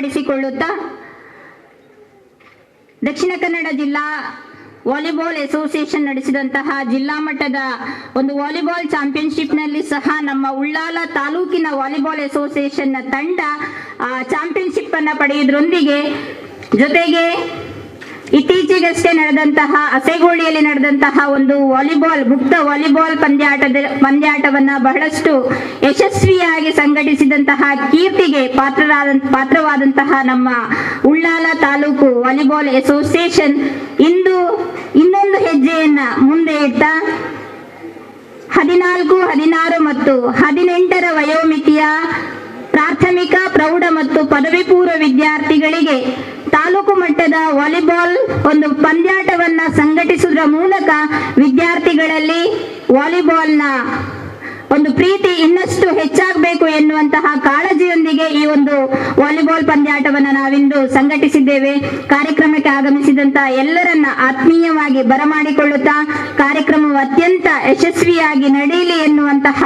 ವಿನಂತಿಪಡಿಸಿಕೊಳ್ಳುತ್ತಾ ದಕ್ಷಿಣ ಕನ್ನಡ ಜಿಲ್ಲಾ volleyball association ನಡೆಸಿದಂತಹ ಜಿಲ್ಲಾ ಮಟ್ಟದ ಒಂದು ವಾಲಿಬಾಲ್ ಚಾಂಪಿಯನ್ಶಿಪ್ನಲ್ಲಿ ಸಹ ನಮ್ಮ ಉಳ್ಳಾಲ ತಾಲೂಕಿನ ವಾಲಿಬಾಲ್ ಅಸೋಸಿಯೇಷನ್ನ ತಂಡ ಚಾಂಪಿಯನ್ಶಿಪ್ ಅನ್ನು ಪಡೆಯುವುದರೊಂದಿಗೆ ಜೊತೆಗೆ ಇತ್ತೀಚೆಗಷ್ಟೇ ನಡೆದಂತಹ ಅಸೆಗೋಳಿಯಲ್ಲಿ ನಡೆದಂತಹ ಒಂದು ಮುಕ್ತ ವಾಲಿಬಾಲ್ ಪಂದ್ಯಾಟವನ್ನ ಬಹಳಷ್ಟು ಯಶಸ್ವಿಯಾಗಿ ಸಂಘಟಿಸಿದಂತಹ ಕೀರ್ತಿಗೆ ಪಾತ್ರವಾದಂತಹ ನಮ್ಮ ಉಳ್ಳಾಲ ತಾಲೂಕು ವಾಲಿಬಾಲ್ ಅಸೋಸಿಯೇಷನ್ ಇಂದು ಇನ್ನೊಂದು ಹೆಜ್ಜೆಯನ್ನ ಮುಂದೆ ಇಡ್ತಾ 14, 16 ಮತ್ತು 18ರ ವಯೋಮಿತಿಯ ಪ್ರಾಥಮಿಕ ಪ್ರೌಢ ಮತ್ತು ಪದವಿ ಪೂರ್ವ ವಿದ್ಯಾರ್ಥಿಗಳಿಗೆ ತಾಲೂಕು ಮಟ್ಟದ ವಾಲಿಬಾಲ್ ಒಂದು ಪಂದ್ಯಾಟವನ್ನ ಸಂಘಟಿಸುವುದರ ಮೂಲಕ ವಿದ್ಯಾರ್ಥಿಗಳಲ್ಲಿ ವಾಲಿಬಾಲ್ನ ಒಂದು ಪ್ರೀತಿ ಇನ್ನಷ್ಟು ಹೆಚ್ಚಾಗಬೇಕು ಎನ್ನುವಂತಹ ಕಾಳಜಿಯೊಂದಿಗೆ ಈ ಒಂದು ವಾಲಿಬಾಲ್ ಪಂದ್ಯಾಟವನ್ನು ನಾವಿಂದು ಸಂಘಟಿಸಿದ್ದೇವೆ. ಕಾರ್ಯಕ್ರಮಕ್ಕೆ ಆಗಮಿಸಿದಂತ ಎಲ್ಲರನ್ನ ಆತ್ಮೀಯವಾಗಿ ಬರಮಾಡಿಕೊಳ್ಳುತ್ತಾ ಕಾರ್ಯಕ್ರಮವು ಅತ್ಯಂತ ಯಶಸ್ವಿಯಾಗಿ ನಡೆಯಲಿ ಎನ್ನುವಂತಹ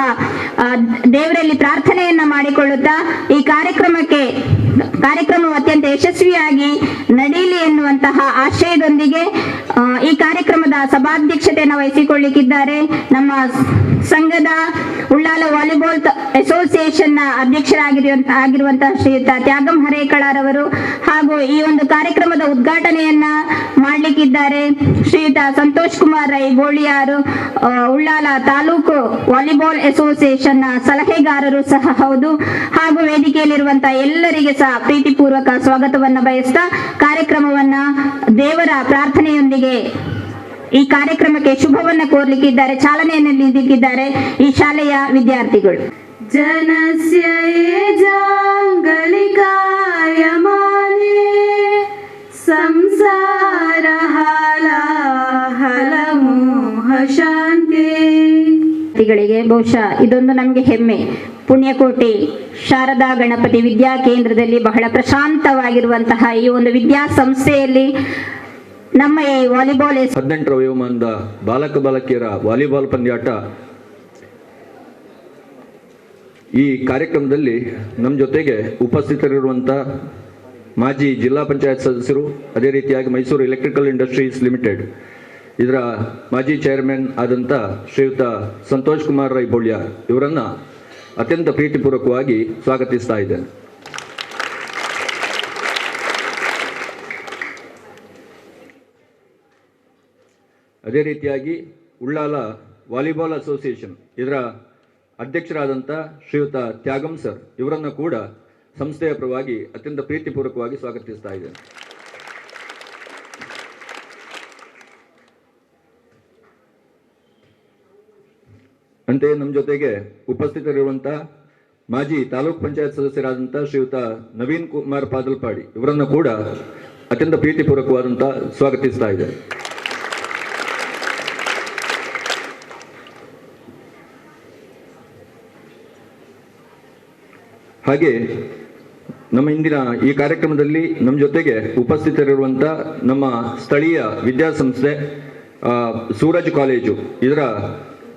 ದೇವರಲ್ಲಿ ಪ್ರಾರ್ಥನೆಯನ್ನ ಮಾಡಿಕೊಳ್ಳುತ್ತಾ ಈ ಕಾರ್ಯಕ್ರಮವು ಅತ್ಯಂತ ಯಶಸ್ವಿಯಾಗಿ ನಡೆಯಲಿ ಎನ್ನುವಂತಹ ಆಶಯದೊಂದಿಗೆ ಈ ಕಾರ್ಯಕ್ರಮದ ಸಭಾಧ್ಯಕ್ಷತೆಯನ್ನು ವಹಿಸಿಕೊಳ್ಳಿಕ್ಕಿದ್ದಾರೆ ನಮ್ಮ ಸಂಘದ ಉಳ್ಳಾಲ ವಾಲಿಬಾಲ್ ಅಸೋಸಿಯೇಷನ್ ಅಧ್ಯಕ್ಷರಾಗಿರುವಂತಹ ಶ್ರೀಯುತ ತ್ಯಾಗಂ ಹರೇಕಳರವರು ಹಾಗೂ ಈ ಒಂದು ಕಾರ್ಯಕ್ರಮದ ಉದ್ಘಾಟನೆಯನ್ನ ಮಾಡಲಿಕ್ಕಿದ್ದಾರೆ ಶ್ರೀಯುತ ಸಂತೋಷ್ ಕುಮಾರ್ ರೈ ಬೋಳಿಯಾರು, ಉಳ್ಳಾಲ ತಾಲೂಕು ವಾಲಿಬಾಲ್ ಅಸೋಸಿಯೇಷನ್ ಸಲಹೆಗಾರರು ಸಹ ಹೌದು. ಹಾಗೂ ವೇದಿಕೆಯಲ್ಲಿರುವಂತಹ ಎಲ್ಲರಿಗೆ ಸಹ ಪ್ರೀತಿಪೂರ್ವಕ ಸ್ವಾಗತವನ್ನ ಬಯಸ್ತಾ ಕಾರ್ಯಕ್ರಮವನ್ನ ದೇವರ ಪ್ರಾರ್ಥನೆಯೊಂದಿಗೆ ಈ ಕಾರ್ಯಕ್ರಮಕ್ಕೆ ಶುಭವನ್ನ ಕೋರ್ಲಿಕ್ಕಿದ್ದಾರೆ, ಚಾಲನೆಯನ್ನು ನೀಡಲಿಕ್ಕಿದ್ದಾರೆ ಈ ಶಾಲೆಯ ವಿದ್ಯಾರ್ಥಿಗಳು. ಜನಸ್ಯ ಜಾಂಗಲಿಕಾಯಮಾನೆ ಸಂಸಾರ ಹಲಮೋಹ ಶಾಂತಿ. ಬಹುಶಃ ಇದೊಂದು ನಮಗೆ ಹೆಮ್ಮೆ. ಪುಣ್ಯಕೋಟಿ ಶಾರದಾ ಗಣಪತಿ ವಿದ್ಯಾ ಕೇಂದ್ರದಲ್ಲಿ ಬಹಳ ಪ್ರಶಾಂತವಾಗಿರುವಂತಹ ಈ ಒಂದು ವಿದ್ಯಾಸಂಸ್ಥೆಯಲ್ಲಿ ನಮ್ಮ ಈ ವಾಲಿಬಾಲ್ 18ರ ವಯೋಮಾನದ ಬಾಲಕ ಬಾಲಕಿಯರ ವಾಲಿಬಾಲ್ ಪಂದ್ಯಾಟ ಈ ಕಾರ್ಯಕ್ರಮದಲ್ಲಿ ನಮ್ಮ ಜೊತೆಗೆ ಉಪಸ್ಥಿತರಿರುವಂಥ ಮಾಜಿ ಜಿಲ್ಲಾ ಪಂಚಾಯತ್ ಸದಸ್ಯರು, ಅದೇ ರೀತಿಯಾಗಿ ಮೈಸೂರು ಎಲೆಕ್ಟ್ರಿಕಲ್ ಇಂಡಸ್ಟ್ರೀಸ್ ಲಿಮಿಟೆಡ್ ಇದರ ಮಾಜಿ ಚೇರ್ಮನ್ ಆದಂಥ ಶ್ರೀಯುತ ಸಂತೋಷ್ ಕುಮಾರ್ ರೈ ಬೋಳ್ಯ ಇವರನ್ನು ಅತ್ಯಂತ ಪ್ರೀತಿಪೂರ್ವಕವಾಗಿ ಸ್ವಾಗತಿಸ್ತಾ ಇದ್ದೇನೆ. ಅದೇ ರೀತಿಯಾಗಿ ಉಳ್ಳಾಲ ವಾಲಿಬಾಲ್ ಅಸೋಸಿಯೇಷನ್ ಇದರ ಅಧ್ಯಕ್ಷರಾದಂಥ ಶ್ರೀಯುತ ತ್ಯಾಗಂ ಸರ್ ಇವರನ್ನು ಕೂಡ ಸಂಸ್ಥೆಯ ಪರವಾಗಿ ಅತ್ಯಂತ ಪ್ರೀತಿಪೂರ್ವಕವಾಗಿ ಸ್ವಾಗತಿಸ್ತಾ ಇದ್ದೇನೆ. ಅಂತೆಯೇ ನಮ್ಮ ಜೊತೆಗೆ ಉಪಸ್ಥಿತರಿರುವಂಥ ಮಾಜಿ ತಾಲೂಕ್ ಪಂಚಾಯತ್ ಸದಸ್ಯರಾದಂಥ ಶ್ರೀಯುತ ನವೀನ್ ಕುಮಾರ್ ಪಾದಲ್ಪಾಡಿ ಇವರನ್ನು ಕೂಡ ಅತ್ಯಂತ ಪ್ರೀತಿಪೂರ್ವಕವಾದಂಥ ಸ್ವಾಗತಿಸ್ತಾ ಇದ್ದೇನೆ. ಹಾಗೆ ನಮ್ಮ ಇಂದಿನ ಈ ಕಾರ್ಯಕ್ರಮದಲ್ಲಿ ನಮ್ಮ ಜೊತೆಗೆ ಉಪಸ್ಥಿತರಿರುವಂಥ ನಮ್ಮ ಸ್ಥಳೀಯ ವಿದ್ಯಾಸಂಸ್ಥೆ ಸೂರಜ್ ಕಾಲೇಜು ಇದರ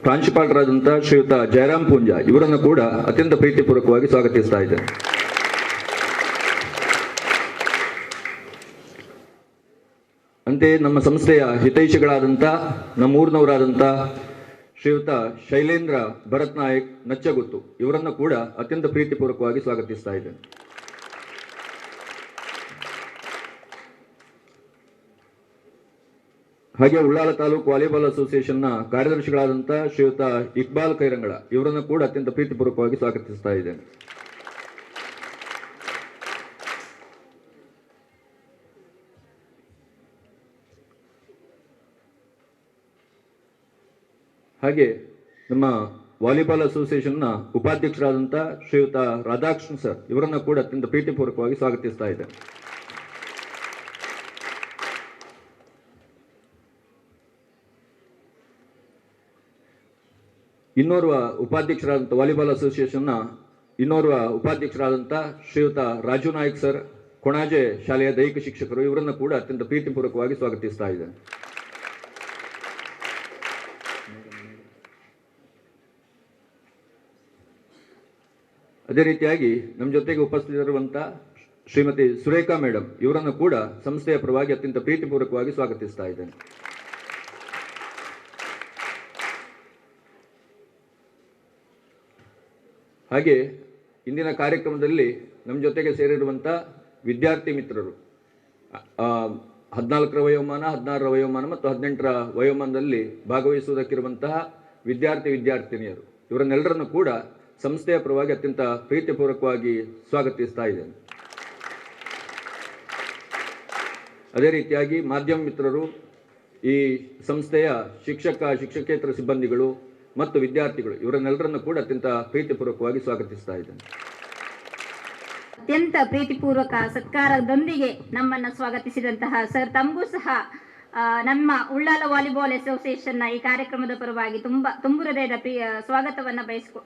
ಪ್ರಾಂಶುಪಾಲರಾದಂಥ ಶ್ರೀಯುತ ಜಯರಾಮ್ ಪೂಂಜ ಇವರನ್ನು ಕೂಡ ಅತ್ಯಂತ ಪ್ರೀತಿಪೂರ್ವಕವಾಗಿ ಸ್ವಾಗತಿಸ್ತಾ ಇದ್ದೇನೆ. ಅಂತೆಯೇ ನಮ್ಮ ಸಂಸ್ಥೆಯ ಹಿತೈಷಿಗಳಾದಂಥ ನಮ್ಮೂರಿನವರಾದಂಥ ಶ್ರೀಯುತ ಶೈಲೇಂದ್ರ ಭರತ್ ನಾಯಕ್ ನಚ್ಚಗುತ್ತು ಇವರನ್ನು ಕೂಡ ಅತ್ಯಂತ ಪ್ರೀತಿಪೂರ್ವಕವಾಗಿ ಸ್ವಾಗತಿಸ್ತಾ ಇದ್ದೇನೆ. ಹಾಗೆ ಉಳ್ಳಾಲ ತಾಲೂಕು ವಾಲಿಬಾಲ್ ಅಸೋಸಿಯೇಷನ್ನ ಕಾರ್ಯದರ್ಶಿಗಳಾದಂಥ ಶ್ರೀಯುತ ಇಕ್ಬಾಲ್ ಕೈರಂಗಳ ಇವರನ್ನು ಕೂಡ ಅತ್ಯಂತ ಪ್ರೀತಿಪೂರ್ವಕವಾಗಿ ಸ್ವಾಗತಿಸ್ತಾ ಇದ್ದೇನೆ. ಹಾಗೆ ನಮ್ಮ ವಾಲಿಬಾಲ್ ಅಸೋಸಿಯೇಷನ್ನ ಉಪಾಧ್ಯಕ್ಷರಾದಂಥ ಶ್ರೀಯುತ ರಾಧಾಕೃಷ್ಣ ಸರ್ ಇವರನ್ನು ಕೂಡ ಅತ್ಯಂತ ಪ್ರೀತಿಪೂರ್ವಕವಾಗಿ ಸ್ವಾಗತಿಸ್ತಾ ಇದ್ದೇನೆ. ಇನ್ನೋರ್ವ ಉಪಾಧ್ಯಕ್ಷರಾದಂಥ ವಾಲಿಬಾಲ್ ಅಸೋಸಿಯೇಷನ್ನ ಇನ್ನೋರ್ವ ಉಪಾಧ್ಯಕ್ಷರಾದಂಥ ಶ್ರೀಯುತ ರಾಜು ನಾಯಕ್ ಸರ್ ಕೊಣಾಜೆ ಶಾಲೆಯ ದೈಹಿಕ ಶಿಕ್ಷಕರು ಇವರನ್ನು ಕೂಡ ಅತ್ಯಂತ ಪ್ರೀತಿಪೂರ್ವಕವಾಗಿ ಸ್ವಾಗತಿಸ್ತಾ ಇದ್ದೇನೆ. ಅದೇ ರೀತಿಯಾಗಿ ನಮ್ಮ ಜೊತೆಗೆ ಉಪಸ್ಥಿತರಿರುವಂಥ ಶ್ರೀಮತಿ ಸುರೇಖಾ ಮೇಡಮ್ ಇವರನ್ನು ಕೂಡ ಸಂಸ್ಥೆಯ ಪರವಾಗಿ ಅತ್ಯಂತ ಪ್ರೀತಿಪೂರ್ವಕವಾಗಿ ಸ್ವಾಗತಿಸ್ತಾ ಇದ್ದೇನೆ. ಹಾಗೆ ಇಂದಿನ ಕಾರ್ಯಕ್ರಮದಲ್ಲಿ ನಮ್ಮ ಜೊತೆಗೆ ಸೇರಿರುವಂಥ ವಿದ್ಯಾರ್ಥಿ ಮಿತ್ರರು 14ರ ವಯೋಮಾನ, 16ರ ವಯೋಮಾನ ಮತ್ತು 18ರ ವಯೋಮಾನದಲ್ಲಿ ಭಾಗವಹಿಸುವುದಕ್ಕಿರುವಂತಹ ವಿದ್ಯಾರ್ಥಿನಿಯರು ಇವರನ್ನೆಲ್ಲರನ್ನು ಕೂಡ ಸಂಸ್ಥೆಯ ಪರವಾಗಿ ಅತ್ಯಂತ ಪ್ರೀತಿಪೂರ್ವಕವಾಗಿ ಸ್ವಾಗತಿಸ್ತಾ ಇದ್ದೇನೆ. ಅದೇ ರೀತಿಯಾಗಿ ಮಾಧ್ಯಮ ಮಿತ್ರರು, ಈ ಸಂಸ್ಥೆಯ ಶಿಕ್ಷಕೇತರ ಸಿಬ್ಬಂದಿಗಳು ಮತ್ತು ವಿದ್ಯಾರ್ಥಿಗಳು ಇವರನ್ನೆಲ್ಲರನ್ನು ಕೂಡ ಅತ್ಯಂತ ಪ್ರೀತಿಪೂರ್ವಕವಾಗಿ ಸ್ವಾಗತಿಸ್ತಾ ಇದ್ದೇನೆ. ಅತ್ಯಂತ ಪ್ರೀತಿಪೂರ್ವಕ ಸತ್ಕಾರದೊಂದಿಗೆ ನಮ್ಮನ್ನು ಸ್ವಾಗತಿಸಿದಂತಹ ಸರ್ ತಮಗೂ ಸಹ ನಮ್ಮ ಉಳ್ಳಾಲ ವಾಲಿಬಾಲ್ ಅಸೋಸಿಯೇಷನ್ನ ಈ ಕಾರ್ಯಕ್ರಮದ ಪರವಾಗಿ ತುಂಬು ಹೃದಯದ ಸ್ವಾಗತವನ್ನ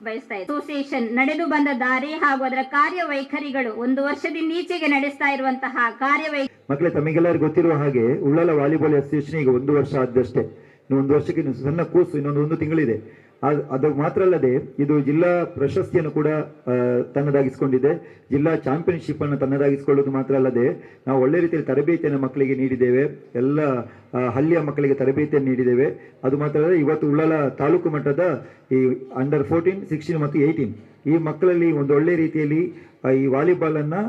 ಬಯಸ್ತಾ ಇದೆ. ಅಸೋಸಿಯೇಷನ್ ನಡೆದು ಬಂದ ದಾರಿ ಹಾಗೂ ಅದರ ಕಾರ್ಯವೈಖರಿಗಳು 1 ವರ್ಷದಿಂದ ಈಚೆಗೆ ನಡೆಸ್ತಾ ಇರುವಂತಹ ಮಕ್ಕಳೇ, ತಮಗೆಲ್ಲರಿಗೂ ಗೊತ್ತಿರುವ ಹಾಗೆ ಉಳ್ಳಾಲ ವಾಲಿಬಾಲ್ ಅಸೋಸಿಯೇಷನ್ ಈಗ 1 ವರ್ಷ ಆದಷ್ಟೇ. ಇನ್ನು 1 ವರ್ಷಕ್ಕೆ ಸಣ್ಣ ಕೂಸು, ಇನ್ನೊಂದು 1 ತಿಂಗಳಿದೆ. ಅದು ಮಾತ್ರ ಅಲ್ಲದೆ ಇದು ಜಿಲ್ಲಾ ಪ್ರಶಸ್ತಿಯನ್ನು ಕೂಡ ತನ್ನದಾಗಿಸಿಕೊಂಡಿದೆ. ಜಿಲ್ಲಾ ಚಾಂಪಿಯನ್ಶಿಪ್ ಅನ್ನು ತನ್ನದಾಗಿಸಿಕೊಳ್ಳುವುದು ಮಾತ್ರ ಅಲ್ಲದೆ ನಾವು ಒಳ್ಳೆ ರೀತಿಯಲ್ಲಿ ತರಬೇತಿಯನ್ನು ಮಕ್ಕಳಿಗೆ ನೀಡಿದ್ದೇವೆ. ಎಲ್ಲ ಹಳ್ಳಿಯ ಮಕ್ಕಳಿಗೆ ತರಬೇತಿಯನ್ನು ನೀಡಿದ್ದೇವೆ. ಅದು ಮಾತ್ರ ಅಲ್ಲದೆ ಇವತ್ತು ಉಳ್ಳಾಲ ತಾಲೂಕು ಮಟ್ಟದ ಈ ಅಂಡರ್ 14, 16 ಮತ್ತು 18 ಈ ಮಕ್ಕಳಲ್ಲಿ ಒಂದು ಒಳ್ಳೆ ರೀತಿಯಲ್ಲಿ ಈ ವಾಲಿಬಾಲನ್ನು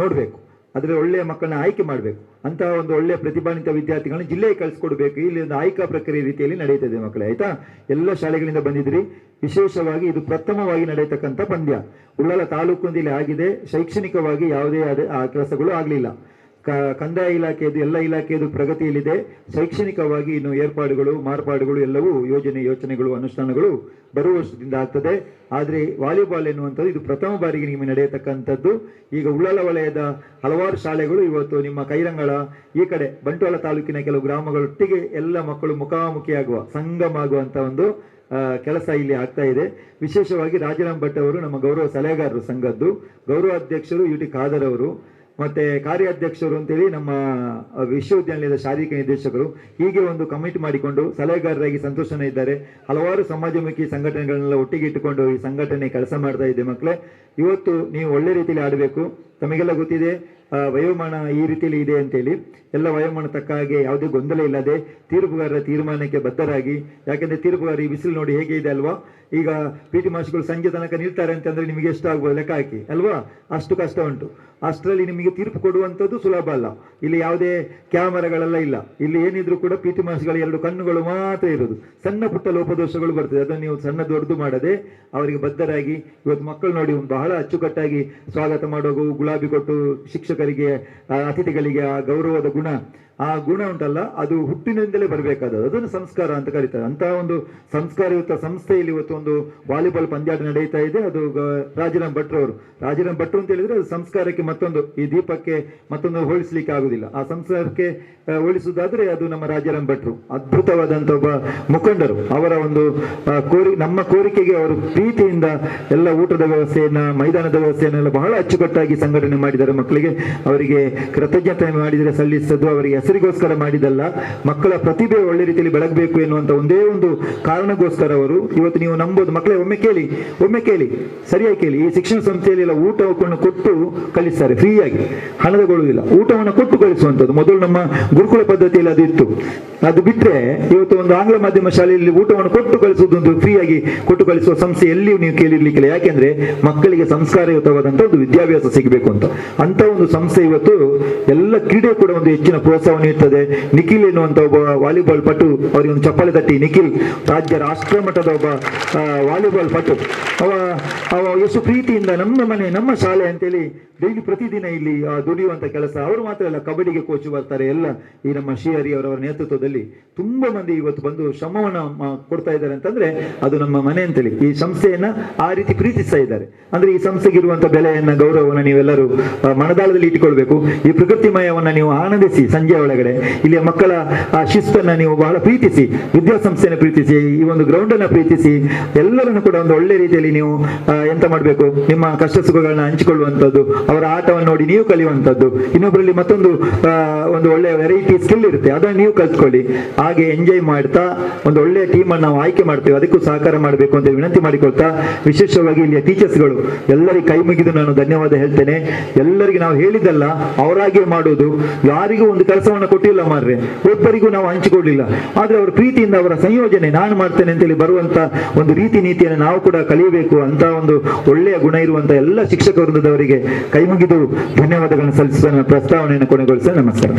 ನೋಡಬೇಕು, ಅದರಲ್ಲಿ ಒಳ್ಳೆಯ ಮಕ್ಕಳನ್ನ ಆಯ್ಕೆ ಮಾಡಬೇಕು. ಅಂತಹ ಒಂದು ಒಳ್ಳೆಯ ಪ್ರತಿಭಾನ್ವಿತ ವಿದ್ಯಾರ್ಥಿಗಳನ್ನ ಜಿಲ್ಲೆಗೆ ಕಳಿಸ್ಕೊಡ್ಬೇಕು. ಇಲ್ಲಿ ಒಂದು ಆಯ್ಕಾ ಪ್ರಕ್ರಿಯೆ ರೀತಿಯಲ್ಲಿ ನಡೆಯುತ್ತದೆ ಮಕ್ಕಳೇ, ಆಯ್ತಾ? ಎಲ್ಲ ಶಾಲೆಗಳಿಂದ ಬಂದಿದ್ರಿ. ವಿಶೇಷವಾಗಿ ಇದು ಪ್ರಥಮವಾಗಿ ನಡೆಯತಕ್ಕಂಥ ಪಂದ್ಯ ಉಳ್ಳಾಲ ತಾಲೂಕಿನಲ್ಲಿ ಆಗಿದೆ. ಶೈಕ್ಷಣಿಕವಾಗಿ ಯಾವುದೇ ಆ ಕೆಲಸಗಳು ಆಗಲಿಲ್ಲ. ಕಂದಾಯ ಇಲಾಖೆಯದು, ಎಲ್ಲ ಇಲಾಖೆಯದು ಪ್ರಗತಿಯಲ್ಲಿದೆ. ಶೈಕ್ಷಣಿಕವಾಗಿ ಇನ್ನು ಏರ್ಪಾಡುಗಳು, ಮಾರ್ಪಾಡುಗಳು ಎಲ್ಲವೂ ಯೋಚನೆಗಳು, ಅನುಷ್ಠಾನಗಳು ಬರುವ ವರ್ಷದಿಂದ ಆಗ್ತದೆ. ಆದರೆ ವಾಲಿಬಾಲ್ ಎನ್ನುವಂಥದ್ದು ಇದು ಪ್ರಥಮ ಬಾರಿಗೆ ನಿಮಗೆ ನಡೆಯತಕ್ಕಂಥದ್ದು. ಈಗ ಉಳ್ಳಾಲ ವಲಯದ ಹಲವಾರು ಶಾಲೆಗಳು ಇವತ್ತು ನಿಮ್ಮ ಕೈರಂಗಳ ಈ ಕಡೆ ಬಂಟ್ವಾಳ ತಾಲೂಕಿನ ಕೆಲವು ಗ್ರಾಮಗಳೊಟ್ಟಿಗೆ ಎಲ್ಲ ಮಕ್ಕಳು ಮುಖಾಮುಖಿಯಾಗುವ, ಸಂಗಮ ಆಗುವಂಥ ಒಂದು ಕೆಲಸ ಇಲ್ಲಿ ಆಗ್ತಾ ಇದೆ. ವಿಶೇಷವಾಗಿ ರಾಜಾರಾಮ್ ಭಟ್ ಅವರು ನಮ್ಮ ಗೌರವ ಸಲಹೆಗಾರರು, ಸಂಘದ್ದು ಗೌರವ ಅಧ್ಯಕ್ಷರು UT ಖಾದರ್ ಅವರು, ಮತ್ತೆ ಕಾರ್ಯಾಧ್ಯಕ್ಷರು ಅಂತೇಳಿ ನಮ್ಮ ವಿಶ್ವವಿದ್ಯಾನಿಲಯದ ಶಾರೀರಿಕ ನಿರ್ದೇಶಕರು. ಹೀಗೆ ಒಂದು ಕಮಿಟಿ ಮಾಡಿಕೊಂಡು ಸಲಹೆಗಾರರಾಗಿ ಸಂತೋಷನ ಇದ್ದಾರೆ. ಹಲವಾರು ಸಮಾಜಮುಖಿ ಸಂಘಟನೆಗಳನ್ನೆಲ್ಲ ಒಟ್ಟಿಗೆ ಇಟ್ಟುಕೊಂಡು ಈ ಸಂಘಟನೆ ಕೆಲಸ ಮಾಡ್ತಾ ಇದೆ. ಮಕ್ಕಳೇ, ಇವತ್ತು ನೀವು ಒಳ್ಳೆ ರೀತಿಯಲ್ಲಿ ಆಡಬೇಕು. ತಮಗೆಲ್ಲ ಗೊತ್ತಿದೆ ವಯೋಮಾನ ಈ ರೀತಿಯಲ್ಲಿ ಇದೆ ಅಂತೇಳಿ. ಎಲ್ಲ ವಯೋಮಾನ ತಕ್ಕ ಹಾಗೆ ಯಾವುದೇ ಗೊಂದಲ ಇಲ್ಲದೆ ತೀರ್ಪುಗಾರರ ತೀರ್ಮಾನಕ್ಕೆ ಬದ್ಧರಾಗಿ, ಯಾಕೆಂದ್ರೆ ತೀರ್ಪುಗಾರ ಈ ಬಿಸಿಲು ನೋಡಿ ಹೇಗೆ ಇದೆ ಅಲ್ವಾ? ಈಗ PT ಮಾಸ್ಟರ್ಗಳು ಸಂಜೆ ತನಕ ನಿಲ್ತಾರೆ ಅಂತಂದ್ರೆ ನಿಮಗೆ ಎಷ್ಟು ಆಗ್ಬೋದು ಲೆಕ್ಕ ಹಾಕಿ ಅಲ್ವಾ? ಅಷ್ಟು ಕಷ್ಟ ಉಂಟು. ಅಷ್ಟರಲ್ಲಿ ನಿಮಗೆ ತೀರ್ಪು ಕೊಡುವಂಥದ್ದು ಸುಲಭ ಅಲ್ಲ. ಇಲ್ಲಿ ಯಾವುದೇ ಕ್ಯಾಮರಾಗಳೆಲ್ಲ ಇಲ್ಲ. ಇಲ್ಲಿ ಏನಿದ್ರು ಕೂಡ PT ಮಾಸ್ಟರ್ಗಳ 2 ಕಣ್ಣುಗಳು ಮಾತ್ರ ಇರೋದು. ಸಣ್ಣ ಪುಟ್ಟ ಲೋಪದೋಷಗಳು ಬರ್ತದೆ. ಅದನ್ನು ನೀವು ಸಣ್ಣ ದೊಡ್ಡದು ಮಾಡದೆ ಅವರಿಗೆ ಬದ್ಧರಾಗಿ ಇವತ್ತು ಮಕ್ಕಳು ನೋಡಿ ಬಹಳ ಅಚ್ಚುಕಟ್ಟಾಗಿ ಸ್ವಾಗತ ಮಾಡುವಾಗ ಗುಲಾಬಿ ಕೊಟ್ಟು ಶಿಕ್ಷಕರಿಗೆ, ಅತಿಥಿಗಳಿಗೆ ಆ ಗೌರವದ ಗುಣ, ಆ ಗುಣ ಉಂಟಲ್ಲ, ಅದು ಹುಟ್ಟಿನಿಂದಲೇ ಬರಬೇಕಾದದ್ದು. ಅದನ್ನು ಸಂಸ್ಕಾರ ಅಂತ ಕರೀತಾರೆ. ಅಂತಹ ಒಂದು ಸಂಸ್ಕಾರಯುತ ಸಂಸ್ಥೆಯಲ್ಲಿ ಇವತ್ತು ಒಂದು ವಾಲಿಬಾಲ್ ಪಂದ್ಯಾಟ ನಡೀತಾ ಇದೆ. ಅದು ರಾಜಾರಾಮ್ ಭಟ್ರವರು. ರಾಜಾರಾಮ್ ಭಟ್ರು ಅಂತ ಹೇಳಿದ್ರೆ ಅದು ಸಂಸ್ಕಾರಕ್ಕೆ ಮತ್ತೊಂದು, ಈ ದೀಪಕ್ಕೆ ಮತ್ತೊಂದು ಹೋಲಿಸ್ಲಿಕ್ಕೆ ಆಗುದಿಲ್ಲ. ಆ ಸಂಸ್ಕಾರಕ್ಕೆ ಹೋಲಿಸುವುದಾದ್ರೆ ಅದು ನಮ್ಮ ರಾಜಾರಾಮ್ ಭಟ್ರು, ಅದ್ಭುತವಾದಂಥ ಒಬ್ಬ ಮುಖಂಡರು. ಅವರ ಒಂದು ನಮ್ಮ ಕೋರಿಕೆಗೆ ಅವರು ಪ್ರೀತಿಯಿಂದ ಎಲ್ಲ ಊಟದ ವ್ಯವಸ್ಥೆಯನ್ನ, ಮೈದಾನದ ವ್ಯವಸ್ಥೆಯನ್ನೆಲ್ಲ ಬಹಳ ಅಚ್ಚುಕಟ್ಟಾಗಿ ಸಂಘಟನೆ ಮಾಡಿದ್ದಾರೆ. ಮಕ್ಕಳಿಗೆ ಅವರಿಗೆ ಕೃತಜ್ಞತೆ ಮಾಡಿದರೆ ಸಲ್ಲಿಸೋದು ಅವರಿಗೆ ಹೆಸರಿಗೋಸ್ಕರ ಮಾಡಿದಲ್ಲ, ಮಕ್ಕಳ ಪ್ರತಿಭೆ ಒಳ್ಳೆ ರೀತಿಯಲ್ಲಿ ಬೆಳಗಬೇಕು ಎನ್ನುವಂತ ಒಂದೇ ಒಂದು ಕಾರಣಕ್ಕೋಸ್ಕರ ಅವರು ಇವತ್ತು ನೀವು ನಂಬೋದು. ಮಕ್ಕಳೇ, ಒಮ್ಮೆ ಕೇಳಿ, ಸರಿಯಾಗಿ ಕೇಳಿ. ಈ ಶಿಕ್ಷಣ ಸಂಸ್ಥೆಯಲ್ಲಿ ಎಲ್ಲ ಊಟವನ್ನು ಕೊಟ್ಟು ಕಲಿಸ್ತಾರೆ, ಫ್ರೀಯಾಗಿ, ಹಣದಗೊಳ್ಳುವುದಿಲ್ಲ. ಊಟವನ್ನು ಕೊಟ್ಟು ಕಲಿಸುವಂಥದ್ದು ಮೊದಲು ನಮ್ಮ ಗುರುಕುಲ ಪದ್ಧತಿಯಲ್ಲಿ ಅದು ಇತ್ತು. ಅದು ಬಿಟ್ಟರೆ ಇವತ್ತು ಒಂದು ಆಂಗ್ಲ ಮಾಧ್ಯಮ ಶಾಲೆಯಲ್ಲಿ ಊಟವನ್ನು ಕೊಟ್ಟು ಕಲಿಸುವುದೊಂದು ಫ್ರೀಯಾಗಿ ಕೊಟ್ಟು ಕಲಿಸುವ ಸಂಸ್ಥೆ ಎಲ್ಲಿಯೂ ನೀವು ಕೇಳಿರ್ಲಿಕ್ಕಿಲ್ಲ. ಯಾಕೆಂದ್ರೆ ಮಕ್ಕಳಿಗೆ ಸಂಸ್ಕಾರಯುತವಾದಂಥ ಒಂದು ವಿದ್ಯಾಭ್ಯಾಸ ಸಿಗಬೇಕು ಅಂತ ಒಂದು ಸಂಸ್ಥೆ ಇವತ್ತು ಎಲ್ಲ ಕ್ರೀಡೆ ಕೂಡ ಒಂದು ಹೆಚ್ಚಿನ ಪ್ರೋತ್ಸಾಹ ನೀಡುತ್ತದೆ. ನಿಖಿಲ್ ಎನ್ನುವಂತ ಒಬ್ಬ ವಾಲಿಬಾಲ್ ಪಟು, ಅವರಿಗೆ ಒಂದು ಚಪ್ಪಾಳೆ ತಟ್ಟಿ. ನಿಖಿಲ್ ರಾಷ್ಟ್ರ ಮಟ್ಟದ ಒಬ್ಬ ವಾಲಿಬಾಲ್ ಪಟು. ಅವ ಎಷ್ಟು ಪ್ರೀತಿಯಿಂದ ನಮ್ಮ ಶಾಲೆ ಅಂತೇಳಿ ಡೈಲಿ ಪ್ರತಿದಿನ ಇಲ್ಲಿ ದುಡಿಯುವಂತ ಕೆಲಸ. ಅವರು ಮಾತ್ರ ಅಲ್ಲ, ಕಬಡ್ಡಿಗೆ ಕೋಚ್ ಬರ್ತಾರೆ. ಎಲ್ಲ ಈ ನಮ್ಮ ಶ್ರೀಹರಿ ಅವರವರ ನೇತೃತ್ವದಲ್ಲಿ ತುಂಬಾ ಮಂದಿ ಇವತ್ತು ಬಂದು ಶ್ರಮವನ್ನ ಕೊಡ್ತಾ ಇದ್ದಾರೆ ಅಂತಂದ್ರೆ ಅದು ನಮ್ಮ ಮನೆ ಅಂತೇಳಿ ಈ ಸಂಸ್ಥೆಯನ್ನ ಆ ರೀತಿ ಪ್ರೀತಿಸ್ತಾ ಇದ್ದಾರೆ. ಅಂದ್ರೆ ಈ ಸಂಸ್ಥೆಗೆ ಇರುವಂತ ಬೆಲೆಯನ್ನ, ಗೌರವವನ್ನ ನೀವೆಲ್ಲರೂ ಮನದಾಳದಲ್ಲಿ ಇಟ್ಟುಕೊಳ್ಬೇಕು. ಈ ಪ್ರಕೃತಿಮಯವನ್ನ ನೀವು ಆನಂದಿಸಿ ಸಂಜೆ ಒಳಗಡೆ ಇಲ್ಲಿಯ ಮಕ್ಕಳ ಆ ಶಿಸ್ತನ್ನ ನೀವು ಬಹಳ ಪ್ರೀತಿಸಿ, ವಿದ್ಯಾಸಂಸ್ಥೆಯನ್ನು ಪ್ರೀತಿಸಿ, ಈ ಒಂದು ಗ್ರೌಂಡ್ ಅನ್ನ ಪ್ರೀತಿಸಿ, ಎಲ್ಲರನ್ನು ಕೂಡ ಒಂದು ಒಳ್ಳೆ ರೀತಿಯಲ್ಲಿ ನೀವು ಎಂತ ಮಾಡಬೇಕು, ನಿಮ್ಮ ಕಷ್ಟ ಸುಖಗಳನ್ನ ಹಂಚಿಕೊಳ್ಳುವಂಥದ್ದು, ಅವರ ಆಟವನ್ನು ನೋಡಿ ನೀವು ಕಲಿಯುವಂಥದ್ದು, ಇನ್ನೊಬ್ಬರಲ್ಲಿ ಮತ್ತೊಂದು ಒಂದು ಒಳ್ಳೆ ವೆರೈಟಿ ಸ್ಕಿಲ್ ಇರುತ್ತೆ, ಅದನ್ನು ನೀವು ಕಲ್ತ್ಕೊಳ್ಳಿ. ಹಾಗೆ ಎಂಜಾಯ್ ಮಾಡ್ತಾ ಒಂದು ಒಳ್ಳೆಯ ಟೀಮ್ ಅನ್ನು ನಾವು ಆಯ್ಕೆ ಮಾಡ್ತೇವೆ, ಅದಕ್ಕೂ ಸಹಕಾರ ಮಾಡಬೇಕು ಅಂತ ವಿನಂತಿ ಮಾಡಿಕೊಳ್ತಾ, ವಿಶೇಷವಾಗಿ ಇಲ್ಲಿಯ ಟೀಚರ್ಸ್ಗಳು ಎಲ್ಲರಿಗೆ ಕೈ ಮುಗಿದು ನಾನು ಧನ್ಯವಾದ ಹೇಳ್ತೇನೆ. ಎಲ್ಲರಿಗೆ ನಾವು ಹೇಳಿದ್ದಲ್ಲ, ಅವರಾಗೆ ಮಾಡೋದು, ಯಾರಿಗೂ ಒಂದು ಕೆಲಸವನ್ನು ಕೊಟ್ಟಿಲ್ಲ ಮಾರ್ರೆ, ಒಬ್ಬರಿಗೂ ನಾವು ಹಂಚಿಕೊಡ್ಲಿಲ್ಲ, ಆದ್ರೆ ಅವರ ಪ್ರೀತಿಯಿಂದ ಅವರ ಸಂಯೋಜನೆ ನಾನು ಮಾಡ್ತೇನೆ ಅಂತೇಳಿ ಬರುವಂತ ಒಂದು ರೀತಿ ನೀತಿಯನ್ನು ನಾವು ಕೂಡ ಕಲಿಯಬೇಕು ಅಂತ ಒಂದು ಒಳ್ಳೆಯ ಗುಣ ಇರುವಂತ ಎಲ್ಲ ಶಿಕ್ಷಕ ವೃಂದದವರಿಗೆ ಕೈ ಮುಗಿದು ಧನ್ಯವಾದಗಳನ್ನು ಸಲ್ಲಿಸುವ ನನ್ನ ಪ್ರಸ್ತಾವನೆಯನ್ನು ಕೊನೆಗೊಳಿಸ. ನಮಸ್ಕಾರ.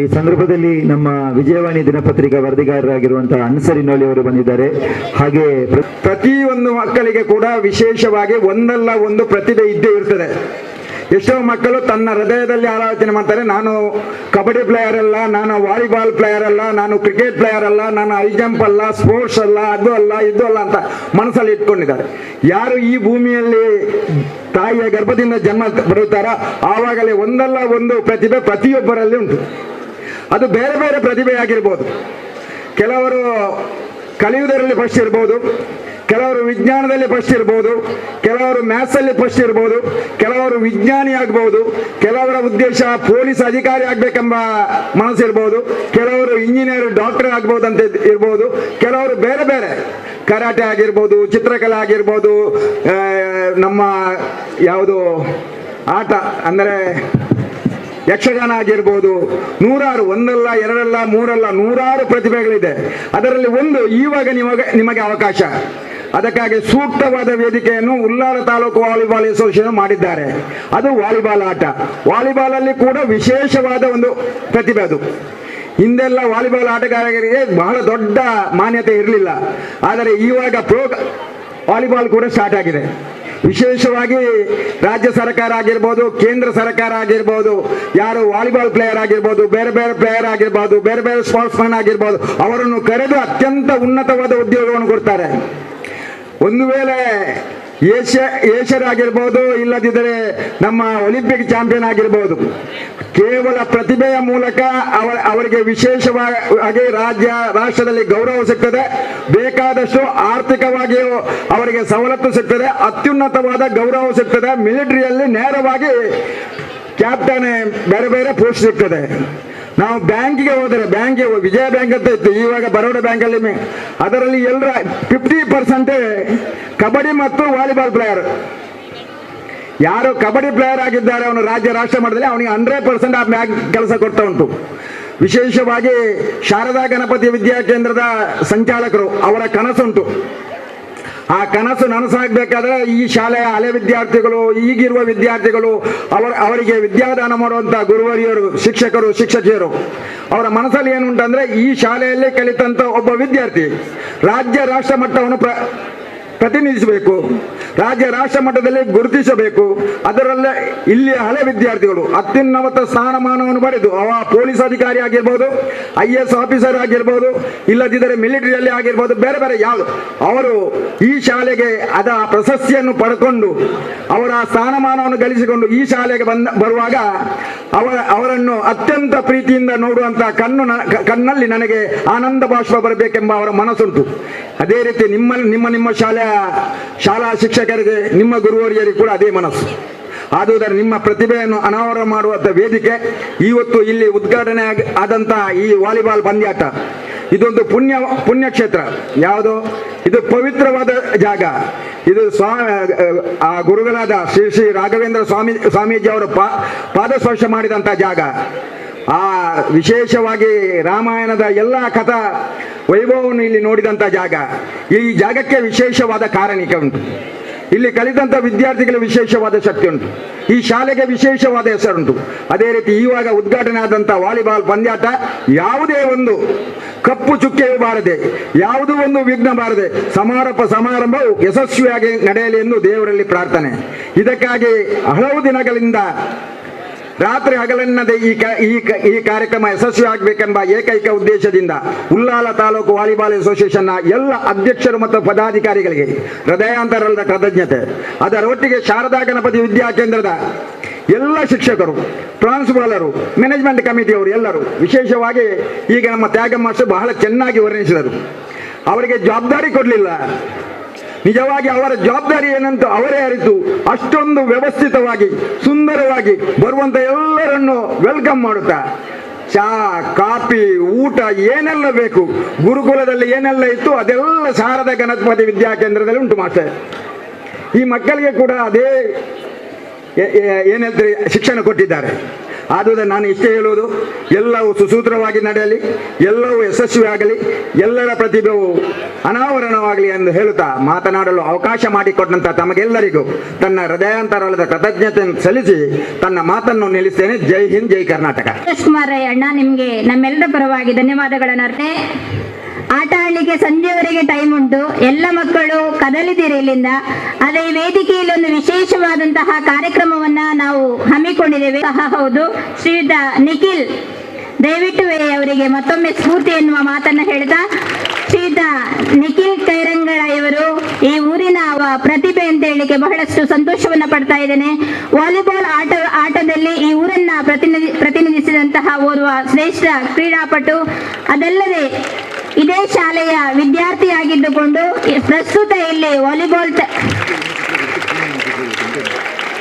ಈ ಸಂದರ್ಭದಲ್ಲಿ ನಮ್ಮ ವಿಜಯವಾಣಿ ದಿನಪತ್ರಿಕಾ ವರದಿಗಾರರಾಗಿರುವಂತಹ ಅನ್ಸರಿನೋಳಿ ಅವರು ಬಂದಿದ್ದಾರೆ. ಹಾಗೆ ಪ್ರತಿಯೊಂದು ಮಕ್ಕಳಿಗೆ ಕೂಡ ವಿಶೇಷವಾಗಿ ಒಂದಲ್ಲ ಒಂದು ಪ್ರತಿಭೆ ಇದ್ದೇ ಇರ್ತದೆ. ಎಷ್ಟೋ ಮಕ್ಕಳು ತನ್ನ ಹೃದಯದಲ್ಲಿ ಆಲೋಚನೆ ಮಾಡ್ತಾರೆ, ನಾನು ಕಬಡ್ಡಿ ಪ್ಲೇಯರ್ ಅಲ್ಲ, ನಾನು ವಾಲಿಬಾಲ್ ಪ್ಲೇಯರ್ ಅಲ್ಲ, ನಾನು ಕ್ರಿಕೆಟ್ ಪ್ಲೇಯರ್ ಅಲ್ಲ, ನಾನು ಹೈ ಜಂಪ್ ಅಲ್ಲ, ಸ್ಪೋರ್ಟ್ಸ್ ಅಲ್ಲ, ಅದು ಅಲ್ಲ ಇದು ಅಲ್ಲ ಅಂತ ಮನಸ್ಸಲ್ಲಿ ಇಟ್ಕೊಂಡಿದ್ದಾರೆ. ಯಾರು ಈ ಭೂಮಿಯಲ್ಲಿ ತಾಯಿಯ ಗರ್ಭದಿಂದ ಜನ್ಮ ಬರುತ್ತಾರೋ ಆವಾಗಲೇ ಒಂದಲ್ಲ ಒಂದು ಪ್ರತಿಭೆ ಪ್ರತಿಯೊಬ್ಬರಲ್ಲಿ ಉಂಟು. ಅದು ಬೇರೆ ಬೇರೆ ಪ್ರತಿಭೆ ಆಗಿರ್ಬೋದು. ಕೆಲವರು ಕಲಿಯುವುದರಲ್ಲಿ ಫಸ್ಟ್ ಇರ್ಬೋದು, ಕೆಲವರು ವಿಜ್ಞಾನದಲ್ಲಿ ಫಸ್ಟ್ ಇರ್ಬೋದು, ಕೆಲವರು ಮ್ಯಾಥ್ಸ್ ಅಲ್ಲಿ ಫಸ್ಟ್ ಇರ್ಬೋದು, ಕೆಲವರು ವಿಜ್ಞಾನಿ ಆಗ್ಬಹುದು, ಕೆಲವರ ಉದ್ದೇಶ ಪೊಲೀಸ್ ಅಧಿಕಾರಿ ಆಗ್ಬೇಕೆಂಬ ಮನಸ್ಸಿರ್ಬೋದು, ಕೆಲವರು ಇಂಜಿನಿಯರ್ ಡಾಕ್ಟರ್ ಆಗ್ಬಹುದು ಅಂತ ಇರ್ಬೋದು, ಕೆಲವರು ಬೇರೆ ಬೇರೆ ಕರಾಟೆ ಆಗಿರ್ಬೋದು, ಚಿತ್ರಕಲೆ ಆಗಿರ್ಬೋದು, ನಮ್ಮ ಯಾವುದು ಆಟ ಅಂದರೆ ಯಕ್ಷಗಾನ ಆಗಿರ್ಬೋದು, ನೂರಾರು, ಒಂದಲ್ಲ ಎರಡಲ್ಲ ಮೂರಲ್ಲ ನೂರಾರು ಪ್ರತಿಭೆಗಳಿದೆ. ಅದರಲ್ಲಿ ಒಂದು ಇವಾಗ ನಿಮಗೆ ಅವಕಾಶ. ಅದಕ್ಕಾಗಿ ಸೂಕ್ತವಾದ ವೇದಿಕೆಯನ್ನು ಉಳ್ಳಾಲ ತಾಲೂಕು ವಾಲಿಬಾಲ್ ಅಸೋಸಿಯೇಷನ್ ಮಾಡಿದ್ದಾರೆ. ಅದು ವಾಲಿಬಾಲ್ ಆಟ. ವಾಲಿಬಾಲ್ ಅಲ್ಲಿ ಕೂಡ ವಿಶೇಷವಾದ ಒಂದು ಪ್ರತಿಭೆ ಅದು. ಹಿಂದೆಲ್ಲ ವಾಲಿಬಾಲ್ ಆಟಗಾರರಿಗೆ ಬಹಳ ದೊಡ್ಡ ಮಾನ್ಯತೆ ಇರಲಿಲ್ಲ, ಆದರೆ ಇವಾಗ ಪ್ರೋ ವಾಲಿಬಾಲ್ ಕೂಡ ಸ್ಟಾರ್ಟ್ ಆಗಿದೆ. ವಿಶೇಷವಾಗಿ ರಾಜ್ಯ ಸರ್ಕಾರ ಆಗಿರ್ಬೋದು, ಕೇಂದ್ರ ಸರ್ಕಾರ ಆಗಿರ್ಬೋದು, ಯಾರು ವಾಲಿಬಾಲ್ ಪ್ಲೇಯರ್ ಆಗಿರ್ಬೋದು, ಬೇರೆ ಬೇರೆ ಪ್ಲೇಯರ್ ಆಗಿರ್ಬೋದು, ಬೇರೆ ಬೇರೆ ಸ್ಪೋರ್ಟ್ಸ್ ಮ್ಯಾನ್ ಆಗಿರ್ಬೋದು, ಅವರನ್ನು ಕರೆದು ಅತ್ಯಂತ ಉನ್ನತವಾದ ಉದ್ಯೋಗವನ್ನು ಕೊಡ್ತಾರೆ. ಒಂದು ವೇಳೆ ಏಷ್ಯರ್ ಆಗಿರ್ಬೋದು, ಇಲ್ಲದಿದ್ದರೆ ನಮ್ಮ ಒಲಿಂಪಿಕ್ ಚಾಂಪಿಯನ್ ಆಗಿರ್ಬೋದು, ಕೇವಲ ಪ್ರತಿಭೆಯ ಮೂಲಕ ಅವರಿಗೆ ವಿಶೇಷವಾಗಿ ರಾಷ್ಟ್ರದಲ್ಲಿ ಗೌರವ ಸಿಗ್ತದೆ, ಬೇಕಾದಷ್ಟು ಆರ್ಥಿಕವಾಗಿಯೂ ಅವರಿಗೆ ಸವಲತ್ತು ಸಿಗ್ತದೆ, ಅತ್ಯುನ್ನತವಾದ ಗೌರವ ಸಿಗ್ತದೆ. ಮಿಲಿಟರಿಯಲ್ಲಿ ನೇರವಾಗಿ ಕ್ಯಾಪ್ಟನ್ ಬೇರೆ ಬೇರೆ ಪೋಸ್ಟ್ ಸಿಗ್ತದೆ. ನಾವು ಬ್ಯಾಂಕಿಗೆ ಹೋದರೆ, ಬ್ಯಾಂಕಿಗೆ ವಿಜಯ ಬ್ಯಾಂಕ್ ಅಂತ ಇತ್ತು, ಇವಾಗ ಬರೋಡ ಬ್ಯಾಂಕ್ ಅಲ್ಲಿ ಅದರಲ್ಲಿ ಎಲ್ಲರ 50% ಕಬಡ್ಡಿ ಮತ್ತು ವಾಲಿಬಾಲ್ ಪ್ಲೇಯರ್. ಯಾರು ಕಬಡ್ಡಿ ಪ್ಲೇಯರ್ ಆಗಿದ್ದಾರೆ ಅವನು ರಾಜ್ಯ ರಾಷ್ಟ್ರ ಮಟ್ಟದಲ್ಲಿ ಅವನಿಗೆ 100% ಆ ಬ್ಯಾಂಕ್ ಕೆಲಸ ಕೊಡ್ತಾ ಉಂಟು. ವಿಶೇಷವಾಗಿ ಶಾರದಾ ಗಣಪತಿ ವಿದ್ಯಾಕೇಂದ್ರದ ಸಂಚಾಲಕರು, ಅವರ ಕನಸುಂಟು. ಆ ಕನಸು ನನಸಾಗಬೇಕಾದ್ರೆ ಈ ಶಾಲೆಯ ಹಳೆ ವಿದ್ಯಾರ್ಥಿಗಳು, ಈಗಿರುವ ವಿದ್ಯಾರ್ಥಿಗಳು, ಅವರಿಗೆ ವಿದ್ಯಾದಾನ ಮಾಡುವಂತ ಗುರುವರಿಯರು, ಶಿಕ್ಷಕರು, ಶಿಕ್ಷಕಿಯರು, ಅವರ ಮನಸ್ಸಲ್ಲಿ ಏನುಂಟಂದ್ರೆ ಈ ಶಾಲೆಯಲ್ಲಿ ಕಲಿತಂತ ಒಬ್ಬ ವಿದ್ಯಾರ್ಥಿ ರಾಜ್ಯ ರಾಷ್ಟ್ರ ಮಟ್ಟವನ್ನು ಪ್ರತಿನಿಧಿಸಬೇಕು, ರಾಜ್ಯ ರಾಷ್ಟ್ರ ಮಟ್ಟದಲ್ಲಿ ಗುರುತಿಸಬೇಕು. ಅದರಲ್ಲೇ ಇಲ್ಲಿ ಹಳೆ ವಿದ್ಯಾರ್ಥಿಗಳು ಅತ್ಯುನ್ನತ ಸ್ಥಾನಮಾನವನ್ನು ಪಡೆದು ಅವ ಪೊಲೀಸ್ ಅಧಿಕಾರಿ ಆಗಿರ್ಬೋದು, IAS ಆಫೀಸರ್ ಆಗಿರ್ಬೋದು, ಇಲ್ಲದಿದ್ದರೆ ಮಿಲಿಟರಿಯಲ್ಲಿ ಆಗಿರ್ಬೋದು, ಬೇರೆ ಬೇರೆ ಯಾವುದು ಅವರು ಈ ಶಾಲೆಗೆ ಅದ ಪ್ರಶಸ್ತಿಯನ್ನು ಪಡ್ಕೊಂಡು ಅವರ ಸ್ಥಾನಮಾನವನ್ನು ಗಳಿಸಿಕೊಂಡು ಈ ಶಾಲೆಗೆ ಬರುವಾಗ ಅವರನ್ನು ಅತ್ಯಂತ ಪ್ರೀತಿಯಿಂದ ನೋಡುವಂತ ಕಣ್ಣಲ್ಲಿ ನನಗೆ ಆನಂದ ಬಾಷ್ಪ ಬರಬೇಕೆಂಬ ಅವರ ಮನಸ್ಸುಂಟು. ಅದೇ ರೀತಿ ನಿಮ್ಮ ಶಾಲಾ ಶಿಕ್ಷಕರಿಗೆ, ನಿಮ್ಮ ಗುರುವರಿಯರಿಗೆ ಕೂಡ ಅದೇ ಮನಸ್ಸು. ಆದುದರಿಂದ ನಿಮ್ಮ ಪ್ರತಿಭೆಯನ್ನು ಅನಾವರಣ ಮಾಡುವಂಥ ವೇದಿಕೆ ಇವತ್ತು ಇಲ್ಲಿ ಉದ್ಘಾಟನೆ ಆದಂತಹ ಈ ವಾಲಿಬಾಲ್ ಪಂದ್ಯಾಟ ಇದೊಂದು ಪುಣ್ಯಕ್ಷೇತ್ರ. ಯಾವುದು ಇದು? ಪವಿತ್ರವಾದ ಜಾಗ. ಇದು ಆ ಗುರುಗಳಾದ ಶ್ರೀ ಶ್ರೀ ರಾಘವೇಂದ್ರ ಸ್ವಾಮೀಜಿ ಅವರು ಪಾದಸ್ಪರ್ಶ ಮಾಡಿದಂಥ ಜಾಗ. ಆ ವಿಶೇಷವಾಗಿ ರಾಮಾಯಣದ ಎಲ್ಲ ಕಥಾ ವೈಭವವನ್ನು ಇಲ್ಲಿ ನೋಡಿದಂಥ ಜಾಗ. ಈ ಜಾಗಕ್ಕೆ ವಿಶೇಷವಾದ ಕಾರಣಿಕ ಉಂಟು. ಇಲ್ಲಿ ಕಲಿತಂಥ ವಿದ್ಯಾರ್ಥಿಗಳ ವಿಶೇಷವಾದ ಶಕ್ತಿ ಉಂಟು. ಈ ಶಾಲೆಗೆ ವಿಶೇಷವಾದ ಹೆಸರುಂಟು. ಅದೇ ರೀತಿ ಇವಾಗ ಉದ್ಘಾಟನೆ ಆದಂಥ ವಾಲಿಬಾಲ್ ಪಂದ್ಯಾಟ ಯಾವುದೇ ಒಂದು ಕಪ್ಪು ಚುಕ್ಕೆಯೂ ಬಾರದೆ, ಯಾವುದೂ ಒಂದು ವಿಘ್ನ ಬಾರದೆ ಸಮಾರಂಭವು ಯಶಸ್ವಿಯಾಗಿ ನಡೆಯಲಿ ಎಂದು ದೇವರಲ್ಲಿ ಪ್ರಾರ್ಥನೆ. ಇದಕ್ಕಾಗಿ ಹಲವು ದಿನಗಳಿಂದ ರಾತ್ರಿ ಹಗಲೆನ್ನದೆ ಈ ಕಾರ್ಯಕ್ರಮ ಯಶಸ್ವಿ ಆಗಬೇಕೆಂಬ ಏಕೈಕ ಉದ್ದೇಶದಿಂದ ಉಳ್ಳಾಲ ತಾಲೂಕು ವಾಲಿಬಾಲ್ ಅಸೋಸಿಯೇಷನ್ನ ಎಲ್ಲ ಅಧ್ಯಕ್ಷರು ಮತ್ತು ಪದಾಧಿಕಾರಿಗಳಿಗೆ ಹೃದಯಾಂತರದ ಕೃತಜ್ಞತೆ. ಅದರೊಟ್ಟಿಗೆ ಶಾರದಾ ಗಣಪತಿ ವಿದ್ಯಾಕೇಂದ್ರದ ಎಲ್ಲ ಶಿಕ್ಷಕರು, ಪ್ರಾನ್ಸಿಪಾಲರು, ಮ್ಯಾನೇಜ್ಮೆಂಟ್ ಕಮಿಟಿಯವರು ಎಲ್ಲರೂ, ವಿಶೇಷವಾಗಿ ಈಗ ನಮ್ಮ ತ್ಯಾಗ ಮಾಸ್ಟರ್ ಬಹಳ ಚೆನ್ನಾಗಿ ವರ್ಣಿಸಿದರು. ಅವರಿಗೆ ಜವಾಬ್ದಾರಿ ಕೊಡಲಿಲ್ಲ, ನಿಜವಾಗಿ ಅವರ ಜವಾಬ್ದಾರಿ ಏನಂತ ಅವರೇ ಅರಿತು ಅಷ್ಟೊಂದು ವ್ಯವಸ್ಥಿತವಾಗಿ ಸುಂದರವಾಗಿ ಬರುವಂತ ಎಲ್ಲರನ್ನು ವೆಲ್ಕಮ್ ಮಾಡುತ್ತಾ ಚಾ, ಕಾಫಿ, ಊಟ ಏನೆಲ್ಲ ಬೇಕು, ಗುರುಕುಲದಲ್ಲಿ ಏನೆಲ್ಲ ಇತ್ತು ಅದೆಲ್ಲ ಶಾರದಾ ಗಣಪತಿ ವಿದ್ಯಾಕೇಂದ್ರದಲ್ಲಿ ಉಂಟು ಮಾಸ್ಟರ್. ಈ ಮಕ್ಕಳಿಗೆ ಕೂಡ ಅದೇ ಏನೆಂದ್ರೆ ಶಿಕ್ಷಣ ಕೊಟ್ಟಿದ್ದಾರೆ. ಆದುದರಿಂದ ನಾನು ಇಷ್ಟೇ ಹೇಳುವುದು, ಎಲ್ಲವೂ ಸುಸೂತ್ರವಾಗಿ ನಡೆಯಲಿ, ಎಲ್ಲವೂ ಯಶಸ್ವಿ ಆಗಲಿ, ಎಲ್ಲರ ಪ್ರತಿಭೆಯು ಅನಾವರಣವಾಗಲಿ ಎಂದು ಹೇಳುತ್ತಾ ಮಾತನಾಡಲು ಅವಕಾಶ ಮಾಡಿಕೊಟ್ಟಂತ ತಮಗೆಲ್ಲರಿಗೂ ತನ್ನ ಹೃದಯಾಂತರಾಳದ ಕೃತಜ್ಞತೆಯನ್ನು ಸಲ್ಲಿಸಿ ತನ್ನ ಮಾತನ್ನು ನಿಲ್ಲಿಸ್ತೇನೆ. ಜೈ ಹಿಂದ್, ಜೈ ಕರ್ನಾಟಕ. ಕುಮಾರ್ ಅಣ್ಣ, ನಿಮ್ಗೆ ನಮ್ಮೆಲ್ಲರ ಪರವಾಗಿ ಧನ್ಯವಾದಗಳನ್ನು ಅರ್ಪಣೆ. ಆಟ ಆಡ್ಲಿಕ್ಕೆ ಸಂಜೆವರೆಗೆ ಟೈಮ್ ಉಂಟು. ಎಲ್ಲ ಮಕ್ಕಳು ಕದಲಿದ್ದೀರಿ ಇಲ್ಲಿಂದ. ಅದೇ ವೇದಿಕೆಯಲ್ಲಿ ಒಂದು ವಿಶೇಷವಾದಂತಹ ಕಾರ್ಯಕ್ರಮವನ್ನ ನಾವು ಹಮ್ಮಿಕೊಂಡಿದ್ದೇವೆ ಸಹ. ಹೌದು, ಶ್ರೀಯುತ ನಿಖಿಲ್ ದಯವಿಟ್ಟು ಅವರಿಗೆ ಮತ್ತೊಮ್ಮೆ ಸ್ಫೂರ್ತಿ ಎನ್ನುವ ಮಾತನ್ನ ಹೇಳ್ತಾ, ಶ್ರೀಯುತ ನಿಖಿಲ್ ಕೈರಂಗಳ ಇವರು ಈ ಊರಿನ ಪ್ರತಿಭೆ ಅಂತ ಹೇಳಲಿಕ್ಕೆ ಬಹಳಷ್ಟು ಸಂತೋಷವನ್ನ ಪಡ್ತಾ ಇದ್ದೇನೆ. ವಾಲಿಬಾಲ್ ಆಟದಲ್ಲಿ ಈ ಊರನ್ನ ಪ್ರತಿನಿಧಿಸಿದಂತಹ ಓರ್ವ ಶ್ರೇಷ್ಠ ಕ್ರೀಡಾಪಟು. ಅದಲ್ಲದೆ ಇದೇ ಶಾಲೆಯ ವಿದ್ಯಾರ್ಥಿಯಾಗಿದ್ದುಕೊಂಡು ಪ್ರಸ್ತುತ ಇಲ್ಲಿ ವಾಲಿಬಾಲ್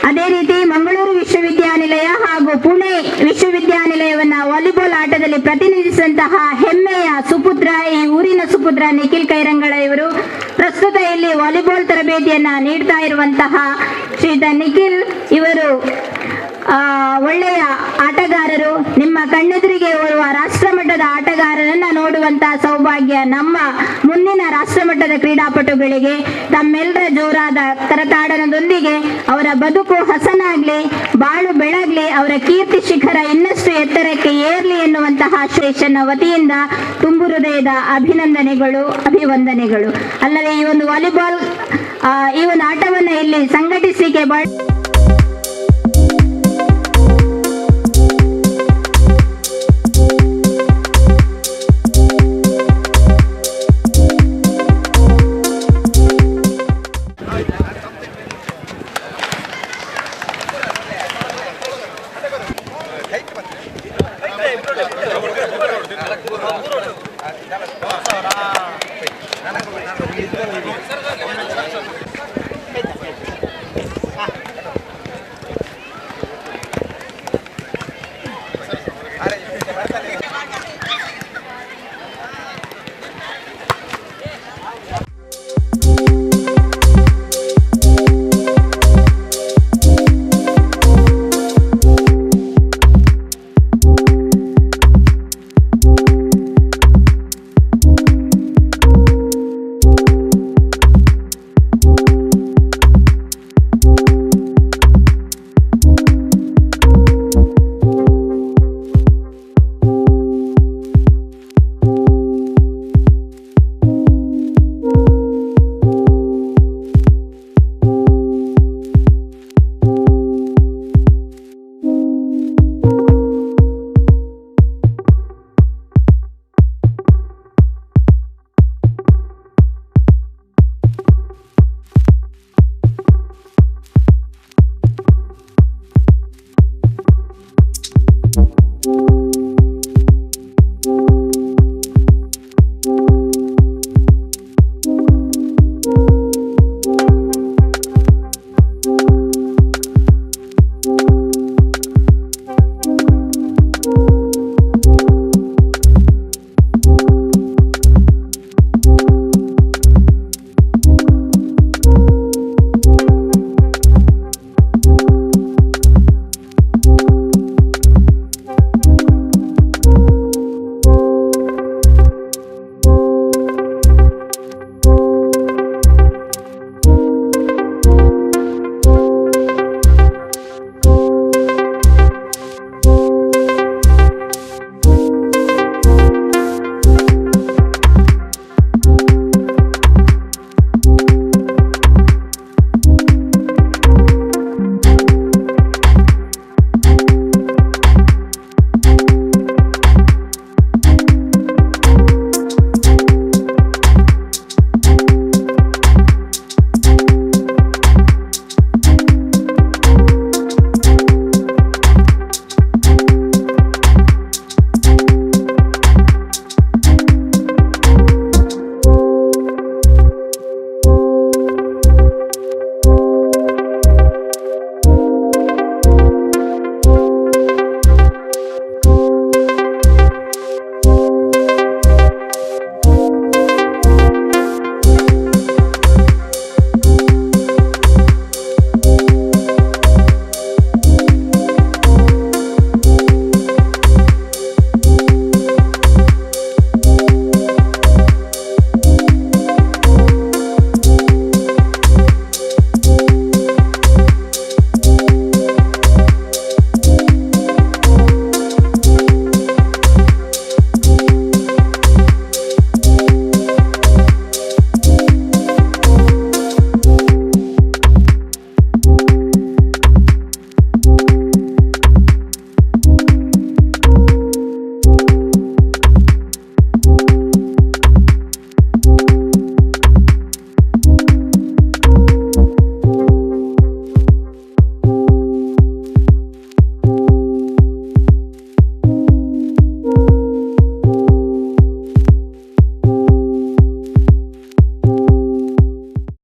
ಅದೇ ರೀತಿ ಮಂಗಳೂರು ವಿಶ್ವವಿದ್ಯಾನಿಲಯ ಹಾಗೂ ಪುಣೆ ವಿಶ್ವವಿದ್ಯಾನಿಲಯವನ್ನ ವಾಲಿಬಾಲ್ ಆಟದಲ್ಲಿ ಪ್ರತಿನಿಧಿಸಿದಂತಹ ಹೆಮ್ಮೆಯ ಸುಪುತ್ರ, ಈ ಊರಿನ ಸುಪುತ್ರ ನಿಖಿಲ್ ಕೈರಂಗಳ ಇವರು ಪ್ರಸ್ತುತ ಇಲ್ಲಿ ವಾಲಿಬಾಲ್ ತರಬೇತಿಯನ್ನ ನೀಡ್ತಾ ಇರುವಂತಹ ಶ್ರೀಯುತ ನಿಖಿಲ್ ಇವರು ಒಳ್ಳೆಯ ಆಟಗಾರರು. ನಿಮ್ಮ ಕಣ್ಣೆದುರಿಗೆ ಓರ್ವ ರಾಷ್ಟ್ರಮಟ್ಟದ ಆಟಗಾರರನ್ನ ನೋಡುವಂತಹ ಸೌಭಾಗ್ಯ ನಮ್ಮ ಮುಂದಿನ ರಾಷ್ಟ್ರಮಟ್ಟದ ಕ್ರೀಡಾಪಟುಗಳಿಗೆ. ತಮ್ಮೆಲ್ಲರ ಜೋರಾದ ಕರತಾಡನದೊಂದಿಗೆ ಅವರ ಬದುಕು ಹಸನಾಗ್ಲಿ, ಬಾಳು ಬೆಳಗ್ಲಿ, ಅವರ ಕೀರ್ತಿ ಶಿಖರ ಇನ್ನಷ್ಟು ಎತ್ತರಕ್ಕೆ ಏರ್ಲಿ ಎನ್ನುವಂತಹ ಸ್ಟೇಷನ್ನ ವತಿಯಿಂದ ತುಂಬು ಹೃದಯದ ಅಭಿವಂದನೆಗಳು. ಅಲ್ಲದೆ ಈ ಒಂದು ವಾಲಿಬಾಲ್ ಈ ಒಂದು ಆಟವನ್ನ ಇಲ್ಲಿ ಸಂಘಟಿಸಲಿಕ್ಕೆ